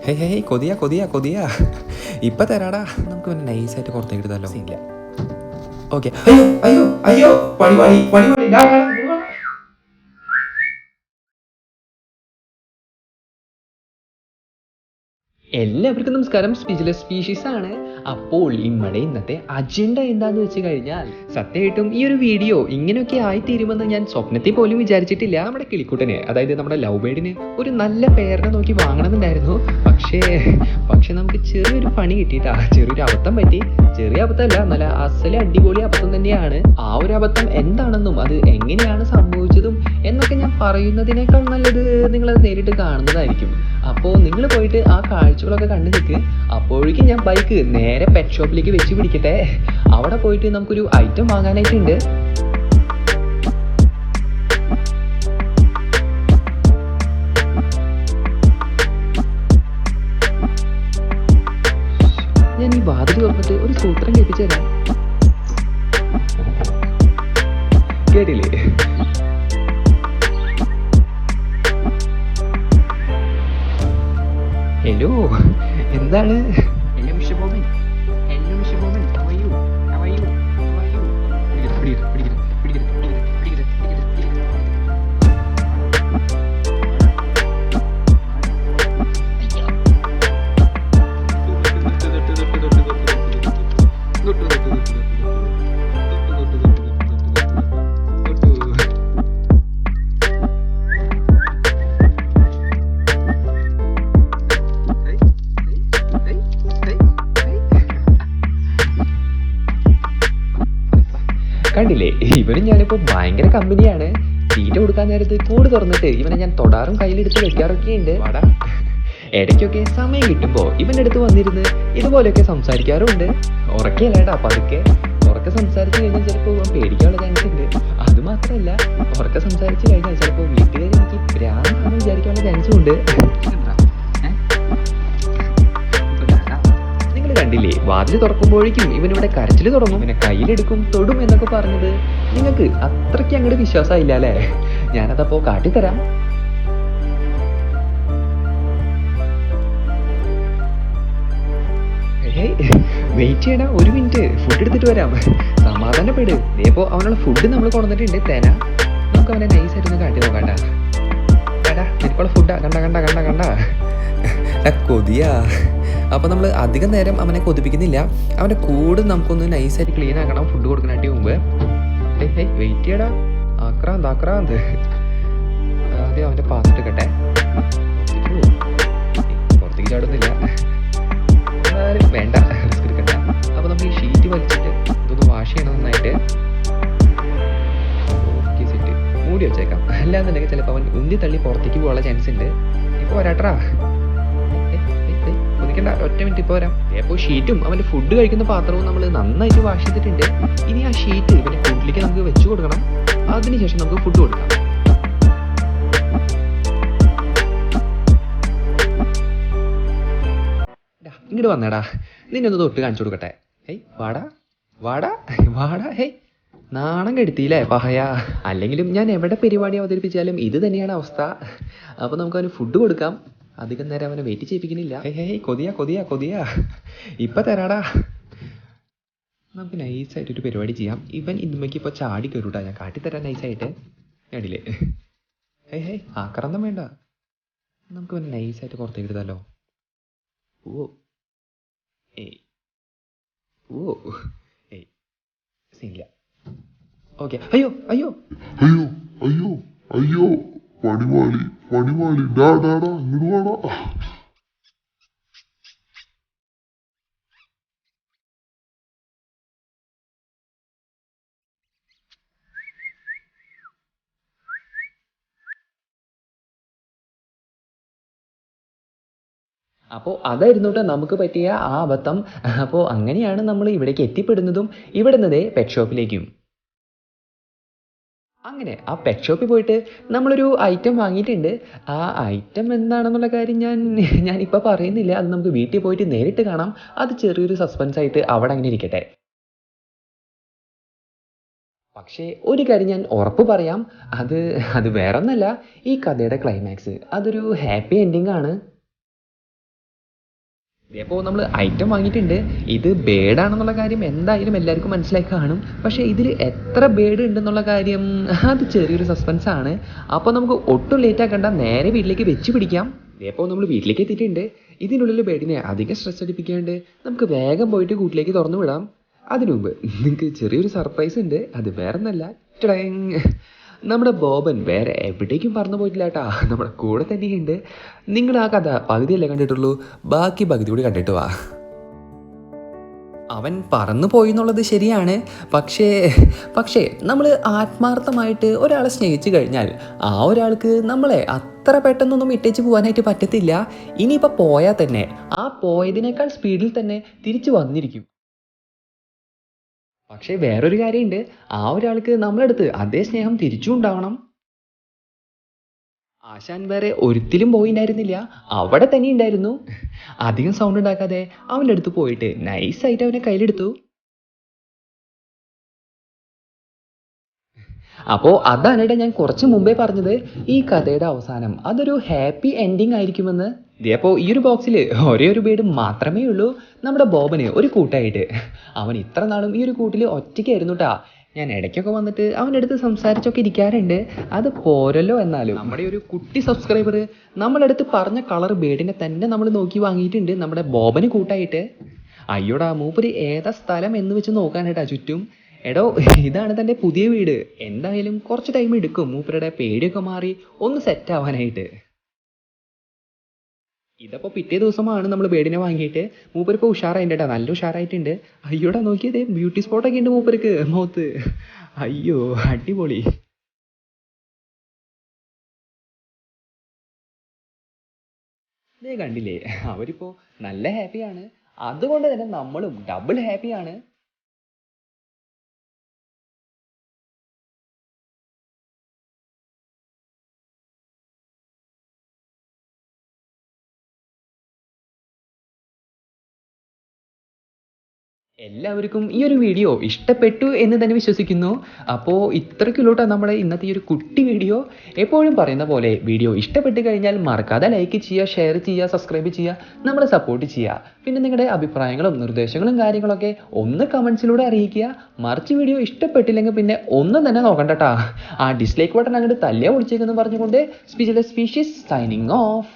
Hey hey കൊതിയ കൊതിയ കൊതിയ ഇപ്പം തരാടാ. നമുക്ക് പിന്നെ നൈസായിട്ട് പുറത്തേക്ക് എടുത്താലോ? ഇല്ല. ഓക്കെ. അയ്യോ അയ്യോ അയ്യോ പണിപാളി പണിപാളി. എല്ലാവർക്കും നമസ്കാരം. സ്പീച്ച്ലെസ് സ്പീഷീസ് ആണ്. അപ്പോൾ നമ്മുടെ ഇന്നത്തെ അജണ്ട എന്താന്ന് വെച്ച് കഴിഞ്ഞാൽ, സത്യമായിട്ടും ഈ ഒരു വീഡിയോ ഇങ്ങനെയൊക്കെ ആയിത്തീരുമെന്ന് ഞാൻ സ്വപ്നത്തിൽ പോലും വിചാരിച്ചിട്ടില്ല. നമ്മുടെ കിളിക്കുട്ടന്, അതായത് നമ്മുടെ ലവ് ബേർഡിന് ഒരു നല്ല പേരിനെ നോക്കി വാങ്ങണമെന്നുണ്ടായിരുന്നു. പക്ഷേ നമുക്ക് ചെറിയൊരു പണി കിട്ടിയിട്ടാ. ചെറിയൊരു അബദ്ധം പറ്റി. ചെറിയ അബദ്ധമല്ല, നല്ല അസലെ അടിപൊളി അബദ്ധം തന്നെയാണ്. ആ ഒരു അബദ്ധം എന്താണെന്നും അത് എങ്ങനെയാണ് സംഭവിച്ചതും എന്നൊക്കെ ഞാൻ പറയുന്നതിനേക്കാൾ നല്ലത് നിങ്ങളത് നേരിട്ട് കാണുന്നതായിരിക്കും. അപ്പോൾ നിങ്ങൾ പോയിട്ട് ആ കാഴ്ചകളൊക്കെ കണ്ടു നിൽക്ക്. അപ്പോഴേക്കും ഞാൻ ബൈക്ക് നേരെ പെറ്റ് ഷോപ്പിലേക്ക് വെച്ച് പിടിക്കട്ടെ. അവിടെ പോയിട്ട് നമുക്കൊരു ഐറ്റം വാങ്ങാനായിട്ടുണ്ട്. ഞാൻ ഈ വാതിൽ തുറന്നിട്ട് ഒരു സൂത്രം കേൾപ്പിച്ചു തരാം. കേട്ടില്ലേ? ഹലോ, എന്താണ്? Hello mister Boban. Hello mister Boban. How are you? How are you? How are you? പിടിക്കരുത്. കണ്ടില്ലേ, ഇവനും ഞാനിപ്പോൾ ഭയങ്കര കമ്പനിയാണ്. തീറ്റ കൊടുക്കാൻ നേരത്ത് കൂട് തുറന്നിട്ട് ഇവനെ ഞാൻ തൊടാറും കയ്യിലെടുത്ത് വെക്കാറൊക്കെ ഉണ്ട്. ഇടയ്ക്കൊക്കെ സമയം കിട്ടുമ്പോൾ ഇവൻ്റെ അടുത്ത് വന്നിരുന്ന് ഇതുപോലെയൊക്കെ സംസാരിക്കാറുണ്ട്. ഉറക്കെയല്ലേടാ, പതുക്കെ. ഉറക്കെ സംസാരിച്ച് കഴിഞ്ഞാൽ ചിലപ്പോൾ ഇവൻ പേടിക്കാനുള്ള ചാൻസ് ഉണ്ട്. അത് മാത്രമല്ല, ഉറക്കെ സംസാരിച്ച് കഴിഞ്ഞാൽ ചിലപ്പോൾ വീട്ടുകാർ എനിക്ക് ഭ്രാന്താണെന്ന് വിചാരിക്കാനുള്ള ചാൻസും ഉണ്ട്. കണ്ടില്ലേ, വാതിൽ തുറക്കുമ്പോഴേക്കും ഇവനിവിടെ കരച്ചിൽ തുടങ്ങും. ഇവനെ കയ്യിലെടുക്കും, തൊടും എന്നൊക്കെ പറഞ്ഞത് നിങ്ങൾക്ക് അത്രയ്ക്ക് അങ്ങോട്ട് വിശ്വാസമായില്ല അല്ലേ? ഞാനതപ്പോ കാട്ടിത്തരാം. വെയിറ്റ് ചെയ്യണം, ഒരു മിനിറ്റ്, ഫുഡ് എടുത്തിട്ട് വരാം. സമാധാനപ്പെട്. ഇപ്പോ അവനുള്ള ഫുഡ് നമ്മൾ കൊണ്ടുവന്നിട്ടുണ്ട്. തേന, നമുക്ക് അവനെ നൈസായിട്ടൊന്ന് കാട്ടി നോക്കണ്ട. എടാ, എനിക്കുള്ള ഫുഡാ. കണ്ട കൊതിയാ. അപ്പോൾ നമ്മൾ അധികം നേരം അവനെ കൊതിപ്പിക്കുന്നില്ല. അവൻ്റെ കൂട് നമുക്കൊന്ന് നൈസായിട്ട് ക്ലീൻ ആക്കണം ഫുഡ് കൊടുക്കാനായിട്ട് മുമ്പ്. വെയിറ്റ് ചെയ്യടാ. ആക്രാന്ത്. ആദ്യം അവൻ്റെ പാസ് എടുക്കട്ടെ. പുറത്തേക്ക് ചാടുന്നില്ല. എന്നാലും വേണ്ട, റിസ്ക് എടുക്കണ്ട. അപ്പോൾ നമുക്ക് ഈ ഷീറ്റ് വലിച്ചിട്ട് ഇതൊന്ന് വാഷ് ചെയ്യണം നന്നായിട്ട്. Okay, set. മൂടി വെച്ചേക്കാം. അല്ലാന്നുണ്ടെങ്കിൽ ചിലപ്പോൾ അവൻ ഉന്തി തള്ളി പുറത്തേക്ക് പോകാനുള്ള ചാൻസ് ഉണ്ട്. ഇപ്പോൾ വരാട്ടാ. ഒറ്റ മിനിറ്റ്, ഇപ്പോൾ വരാം. അപ്പോൾ ഷീറ്റും അവൻ്റെ ഫുഡ് കഴിക്കുന്ന പാത്രവും നമ്മൾ നന്നായിട്ട് വാഷ് ചെയ്തിട്ടുണ്ട്. ഇനി ആ ഷീറ്റ് ഇവൻ്റെ ഫുഡിലേക്ക് നമുക്ക് വെച്ച് കൊടുക്കണം. അതിനുശേഷം നമുക്ക് ഫുഡ് കൊടുക്കാം. ഇങ്ങോട്ട് വന്നേടാ, നിന്നെ ഒന്ന് തൊട്ട് കാണിച്ചു കൊടുക്കട്ടെ. വാടാ. നാണം കെടുത്തിയില്ലേ പഹയാ? അല്ലെങ്കിലും ഞാൻ എവിടെ പരിപാടി അവതരിപ്പിച്ചാലും ഇത് തന്നെയാണ് അവസ്ഥ. അപ്പോൾ നമുക്ക് അവന് ഫുഡ് കൊടുക്കാം. അധികം നേരം അവനെ വെയിറ്റ് ചെയ്യിപ്പിക്കുന്നില്ല. കൊതിയ ഇപ്പം തരാടാ. നമുക്ക് നൈസായിട്ടൊരു പരിപാടി ചെയ്യാം. ഇവൻ ഇതുമ്മയ്ക്ക് ഇപ്പോൾ ചാടി കയറൂട്ടാ. ഞാൻ കാട്ടിത്തരാം നൈസായിട്ട്. കണ്ടില്ലേ? ആക്രമണം വേണ്ട. നമുക്ക് അവൻ നൈസായിട്ട് പുറത്തേക്ക് എടുത്താലോ? സീനില്ല. ഓക്കെ. അയ്യോ പണിവാളി ഡാടാ ഇങ്ങോട്ട് വാടാ. അപ്പോൾ അതായിരുന്നു കേട്ടോ നമുക്ക് പറ്റിയ ആ അബദ്ധം. അപ്പോൾ അങ്ങനെയാണ് നമ്മൾ ഇവിടേക്ക് എത്തിപ്പെടുന്നതും ഇവിടുന്നതേ പെറ്റ് ഷോപ്പിലേക്കും. അങ്ങനെ ആ പെറ്റ് ഷോപ്പിൽ പോയിട്ട് നമ്മളൊരു ഐറ്റം വാങ്ങിയിട്ടുണ്ട്. ആ ഐറ്റം എന്താണെന്നുള്ള കാര്യം ഞാനിപ്പോൾ പറയുന്നില്ല. അത് നമുക്ക് വീട്ടിൽ പോയിട്ട് നേരിട്ട് കാണാം. അത് ചെറിയൊരു സസ്പെൻസ് ആയിട്ട് അവിടെ അങ്ങനെ ഇരിക്കട്ടെ. പക്ഷേ ഒരു കാര്യം ഞാൻ ഉറപ്പ് പറയാം, അത് വേറൊന്നല്ല, ഈ കഥയുടെ ക്ലൈമാക്സ് അതൊരു ഹാപ്പി എൻഡിങ് ആണ്. അപ്പോൾ നമ്മൾ ഐറ്റം വാങ്ങിയിട്ടുണ്ട്. ഇത് ബേഡാണെന്നുള്ള കാര്യം എന്തായാലും എല്ലാവർക്കും മനസ്സിലായി കാണും. പക്ഷേ ഇതിൽ എത്ര ബേഡ് ഉണ്ടെന്നുള്ള കാര്യം അത് ചെറിയൊരു സസ്പെൻസ് ആണ്. അപ്പോൾ നമുക്ക് ഒട്ടും ലേറ്റ് ആക്കണ്ട, നേരെ വീട്ടിലേക്ക് വെച്ച് പിടിക്കാം. ഇപ്പോൾ നമ്മൾ വീട്ടിലേക്ക് എത്തിയിട്ടുണ്ട്. ഇതിനുള്ളിൽ ബേഡിനെ അധികം സ്ട്രെസ് അടിപ്പിക്കാണ്ട് നമുക്ക് വേഗം പോയിട്ട് കൂട്ടിലേക്ക് തുറന്നു വിടാം. അതിനു മുമ്പ് നിങ്ങൾക്ക് ചെറിയൊരു സർപ്രൈസ് ഉണ്ട്. അത് വേറെ ഒന്നല്ല, നമ്മുടെ ബോബൻ വേറെ എവിടേക്കും പറന്നു പോയിട്ടില്ല കേട്ടാ, നമ്മുടെ കൂടെ തന്നെയുണ്ട്. നിങ്ങൾ ആ കഥ പകുതിയല്ലേ കണ്ടിട്ടുള്ളൂ, ബാക്കി പകുതി കൂടി കണ്ടിട്ട് വാ. അവൻ പറന്നു പോയി എന്നുള്ളത് ശരിയാണ്. പക്ഷേ നമ്മൾ ആത്മാർത്ഥമായിട്ട് ഒരാളെ സ്നേഹിച്ചു കഴിഞ്ഞാൽ ആ ഒരാൾക്ക് നമ്മളെ അത്ര പെട്ടെന്നൊന്നും ഇട്ടേച്ച് പോകാനായിട്ട് പറ്റത്തില്ല. ഇനിയിപ്പോൾ പോയാൽ തന്നെ ആ പോയതിനേക്കാൾ സ്പീഡിൽ തന്നെ തിരിച്ചു വന്നിരിക്കും. പക്ഷേ വേറൊരു കാര്യമുണ്ട്, ആ ഒരാൾക്ക് നമ്മളടുത്ത് അതേ സ്നേഹം തിരിച്ചും ഉണ്ടാവണം. ആശാൻ വേറെ ഒരിക്കലും പോയിണ്ടായിരുന്നില്ല, അവിടെ തന്നെ ഉണ്ടായിരുന്നു. അധികം സൗണ്ട് ഉണ്ടാക്കാതെ അവൻ്റെ അടുത്ത് പോയിട്ട് നൈസായിട്ട് അവനെ കയ്യിലെടുത്തു. അപ്പോൾ അതാണ് ഞാൻ കുറച്ച് മുമ്പേ പറഞ്ഞത്, ഈ കഥയുടെ അവസാനം അതൊരു ഹാപ്പി എൻഡിങ് ആയിരിക്കുമെന്ന്. അപ്പോൾ ഈ ഒരു ബോക്സിൽ ഒരേ ഒരു ബേഡ് മാത്രമേ ഉള്ളൂ, നമ്മുടെ ബോബന് ഒരു കൂട്ടായിട്ട്. അവൻ ഇത്ര നാളും ഈ ഒരു കൂട്ടിൽ ഒറ്റയ്ക്കായിരുന്നു കേട്ടാ. ഞാൻ ഇടയ്ക്കൊക്കെ വന്നിട്ട് അവൻ്റെ അടുത്ത് സംസാരിച്ചൊക്കെ ഇരിക്കാറുണ്ട്. അത് പോരല്ലോ, എന്നാലും നമ്മുടെ ഒരു കുട്ടി സബ്സ്ക്രൈബർ നമ്മുടെ അടുത്ത് പറഞ്ഞ കളർ ബേഡിനെ തന്നെ നമ്മൾ നോക്കി വാങ്ങിയിട്ടുണ്ട് നമ്മുടെ ബോബന് കൂട്ടായിട്ട്. അയ്യോടാ, മൂപ്പര് ഏതാ സ്ഥലം എന്ന് വെച്ച് നോക്കാനായിട്ടാ ചുറ്റും. എടോ, ഇതാണ് തൻ്റെ പുതിയ വീട്. എന്തായാലും കുറച്ച് ടൈം എടുക്കും മൂപ്പരുടെ പേടിയൊക്കെ മാറി ഒന്ന് സെറ്റ് ആവാനായിട്ട്. ഇതപ്പോൾ പിറ്റേ ദിവസമാണ് നമ്മൾ ബേഡിനെ വാങ്ങിയിട്ട്. മൂപ്പരിപ്പോൾ ഉഷാറായിട്ടുണ്ട് കേട്ടോ, നല്ല ഉഷാറായിട്ടുണ്ട്. അയ്യോടാ, നോക്കിയതേ ബ്യൂട്ടി സ്പോട്ടൊക്കെ ഉണ്ട് മൂപ്പർക്ക് മുഖത്ത്. അയ്യോ, അടിപൊളി. ഇതേ കണ്ടില്ലേ, അവരിപ്പോൾ നല്ല ഹാപ്പിയാണ്. അതുകൊണ്ട് തന്നെ നമ്മളും ഡബിൾ ഹാപ്പിയാണ്. എല്ലാവർക്കും ഈ ഒരു വീഡിയോ ഇഷ്ടപ്പെട്ടു എന്ന് തന്നെ വിശ്വസിക്കുന്നു. അപ്പോൾ ഇത്രയ്ക്കുള്ളൂട്ടാ നമ്മുടെ ഇന്നത്തെ ഈ ഒരു കുട്ടി വീഡിയോ. എപ്പോഴും പറയുന്ന പോലെ വീഡിയോ ഇഷ്ടപ്പെട്ട് കഴിഞ്ഞാൽ മറക്കാതെ ലൈക്ക് ചെയ്യുക, ഷെയർ ചെയ്യുക, സബ്സ്ക്രൈബ് ചെയ്യുക, നമ്മളെ സപ്പോർട്ട് ചെയ്യുക. പിന്നെ നിങ്ങളുടെ അഭിപ്രായങ്ങളും നിർദ്ദേശങ്ങളും കാര്യങ്ങളൊക്കെ ഒന്ന് കമൻസിലൂടെ അറിയിക്കുക. മറിച്ച് വീഡിയോ ഇഷ്ടപ്പെട്ടില്ലെങ്കിൽ പിന്നെ ഒന്നും തന്നെ നോക്കണ്ടട്ടാ, ആ ഡിസ്ലൈക്ക് ബട്ടൺ അങ്ങോട്ട് തല്ലിയാ പൊളിച്ചേക്കെന്ന് പറഞ്ഞുകൊണ്ട് സ്പീച്ചിലെസ് സ്പീഷീസ് സൈനിങ് ഓഫ്.